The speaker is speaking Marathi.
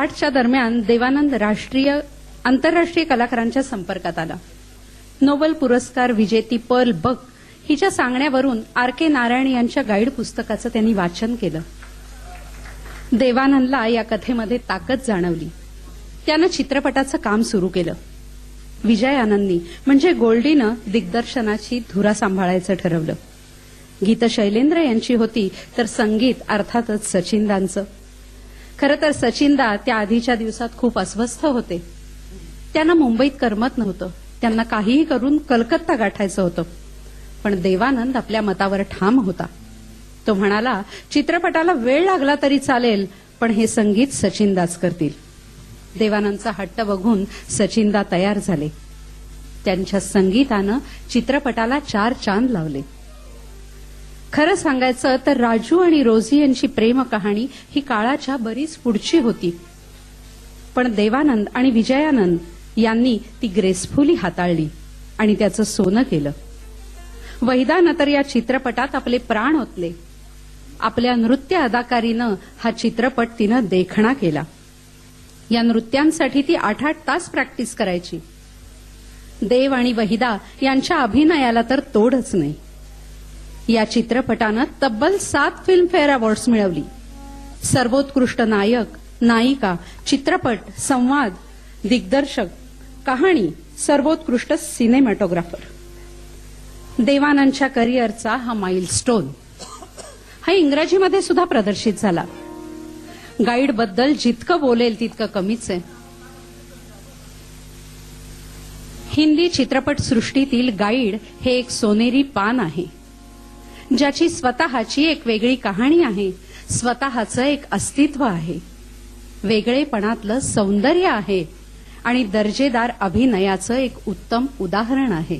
च्या दरम्यान देवानंद आंतरराष्ट्रीय कलाकारांच्या संपर्कात आला. नोबेल पुरस्कार विजेती पर्ल बक हिच्या सांगण्यावरून R.K. नारायण यांच्या गाईड पुस्तकाचं त्यांनी वाचन केलं. देवानंदला या कथेमध्ये ताकद जाणवली. त्यानं चित्रपटाचं काम सुरू केलं. विजय आनंदनी म्हणजे गोल्डीनं दिग्दर्शनाची धुरा सांभाळायचं ठरवलं. गीत शैलेंद्र यांची होती तर संगीत अर्थातच सचिनदांचं. खरं तर सचिनदा त्या आधीच्या दिवसात खूप अस्वस्थ होते. त्यांना मुंबईत करमत नव्हतं. त्यांना काहीही करून कलकत्ता गाठायचं होतं. पण देवानंद आपल्या मतावर ठाम होता. तो म्हणाला, चित्रपटाला वेळ लागला तरी चालेल, पण हे संगीत सचिनदाच करतील. देवानंदचा हट्ट बघून सचिनदा तयार झाले. त्यांच्या संगीतानं चित्रपटाला 4 चांद लावले. खरं सांगायचं तर राजू आणि रोझी यांची प्रेम कहाणी ही काळाच्या बरीच पुढची होती. पण देवानंद आणि विजयानंद यांनी ती ग्रेसफुली हाताळली आणि त्याचं सोनं केलं. वहिदानं तर या चित्रपटात आपले प्राण ओतले. आपल्या नृत्य अदाकारीनं हा चित्रपट तिनं देखणा केला. या नृत्यांसाठी ती 8-8 तास प्रॅक्टिस करायची. देव आणि वहिदा यांच्या अभिनयाला तर तोडच नाही. या चित्रपटानं तब्बल 7 फिल्मफेअर अवॉर्ड्स मिळवली. सर्वोत्कृष्ट नायक, नायिका, चित्रपट, संवाद, दिग्दर्शक, कहाणी, सर्वोत्कृष्ट सिनेमॅटोग्राफर. देवानंदच्या करिअरचा हा माइलस्टोन. हा इंग्रजीमध्ये सुद्धा प्रदर्शित झाला. गाईडबद्दल जितकं बोलेल तितकं कमीच आहे. हिंदी चित्रपटसृष्टीतील गाईड हे एक सोनेरी पान आहे, ज्याची स्वतःची एक वेगळी कहाणी आहे, स्वतःचं एक अस्तित्व आहे, वेगळेपणातलं सौंदर्य आहे आणि दर्जेदार अभिनयाचं एक उत्तम उदाहरण आहे.